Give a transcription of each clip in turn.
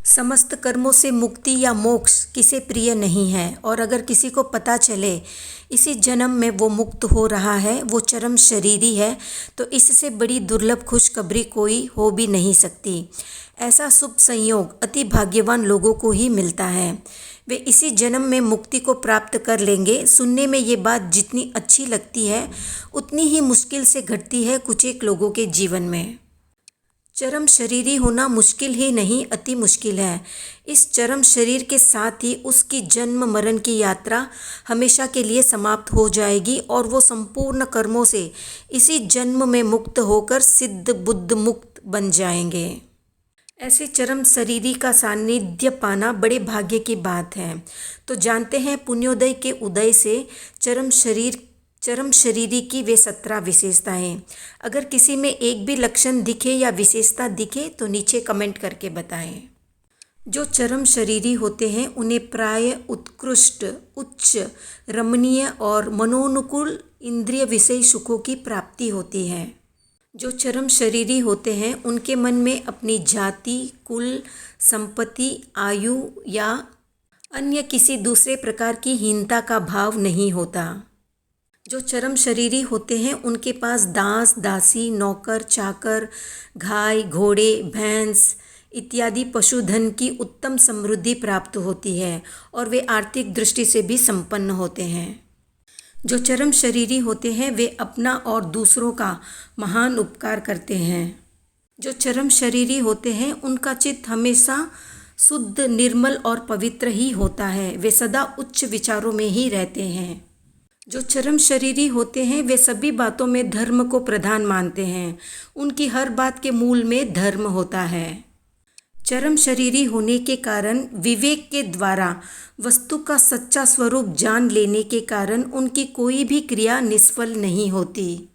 समस्त कर्मों से मुक्ति या मोक्ष किसे प्रिय नहीं है, और अगर किसी को पता चले इसी जन्म में वो मुक्त हो रहा है, वो चरम शरीरी है, तो इससे बड़ी दुर्लभ खुशखबरी कोई हो भी नहीं सकती। ऐसा शुभ संयोग अति भाग्यवान लोगों को ही मिलता है। वे इसी जन्म में मुक्ति को प्राप्त कर लेंगे। सुनने में ये बात जितनी अच्छी लगती है उतनी ही मुश्किल से घटती है कुछ एक लोगों के जीवन में। चरम शरीरी होना मुश्किल ही नहीं, अति मुश्किल है। इस चरम शरीर के साथ ही उसकी जन्म मरण की यात्रा हमेशा के लिए समाप्त हो जाएगी और वो संपूर्ण कर्मों से इसी जन्म में मुक्त होकर सिद्ध बुद्ध मुक्त बन जाएंगे। ऐसे चरम शरीरी का सानिध्य पाना बड़े भाग्य की बात है। तो जानते हैं पुण्योदय के उदय से चरम शरीरी की वे 17 विशेषताएं। अगर किसी में एक भी लक्षण दिखे या विशेषता दिखे तो नीचे कमेंट करके बताएं। जो चरम शरीरी होते हैं उन्हें प्राय उत्कृष्ट, उच्च, रमणीय और मनोनुकूल इंद्रिय विषय सुखों की प्राप्ति होती है। जो चरम शरीरी होते हैं उनके मन में अपनी जाति, कुल, संपत्ति, आयु या अन्य किसी दूसरे प्रकार की हीनता का भाव नहीं होता। जो चरम शरीरी होते हैं उनके पास दास, दासी, नौकर, चाकर, गाय, घोड़े, भैंस इत्यादि पशुधन की उत्तम समृद्धि प्राप्त होती है और वे आर्थिक दृष्टि से भी संपन्न होते हैं। जो चरम शरीरी होते हैं वे अपना और दूसरों का महान उपकार करते हैं। जो चरम शरीरी होते हैं उनका चित्त हमेशा शुद्ध, निर्मल और पवित्र ही होता है। वे सदा उच्च विचारों में ही रहते हैं। जो चरम शरीरी होते हैं वे सभी बातों में धर्म को प्रधान मानते हैं। उनकी हर बात के मूल में धर्म होता है। चरम शरीरी होने के कारण विवेक के द्वारा वस्तु का सच्चा स्वरूप जान लेने के कारण उनकी कोई भी क्रिया निष्फल नहीं होती।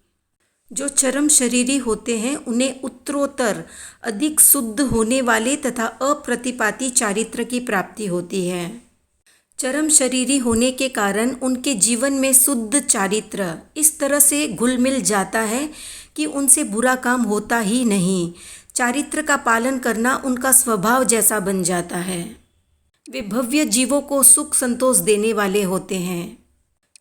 जो चरम शरीरी होते हैं उन्हें उत्तरोत्तर अधिक शुद्ध होने वाले तथा अप्रतिपाती चारित्र की प्राप्ति होती है। चरम शरीरी होने के कारण उनके जीवन में शुद्ध चारित्र इस तरह से घुल मिल जाता है कि उनसे बुरा काम होता ही नहीं। चारित्र का पालन करना उनका स्वभाव जैसा बन जाता है। वे भव्य जीवों को सुख संतोष देने वाले होते हैं।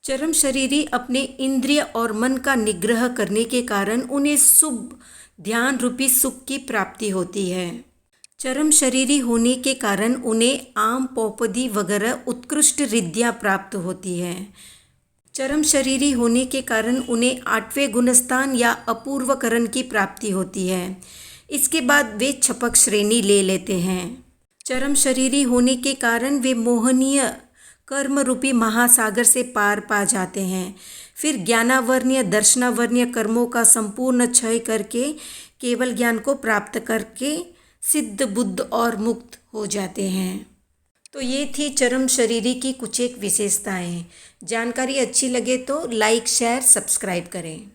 चरम शरीरी अपने इंद्रिय और मन का निग्रह करने के कारण उन्हें शुभ ध्यान रूपी सुख की प्राप्ति होती है। चरम शरीरी होने के कारण उन्हें आम, पौपदी वगैरह उत्कृष्ट रिद्धियाँ प्राप्त होती है। चरम शरीरी होने के कारण उन्हें 8वें गुणस्थान या अपूर्वकरण की प्राप्ति होती है। इसके बाद वे छपक श्रेणी ले लेते हैं। चरम शरीरी होने के कारण वे मोहनीय कर्म रूपी महासागर से पार पा जाते हैं। फिर ज्ञानावर्ण्य, दर्शनावर्ण्य कर्मों का संपूर्ण क्षय करके केवल ज्ञान को प्राप्त करके सिद्ध, बुद्ध और मुक्त हो जाते हैं। तो ये थी चरम शरीरी की कुछ एक विशेषताएं। जानकारी अच्छी लगे तो लाइक, शेयर, सब्सक्राइब करें।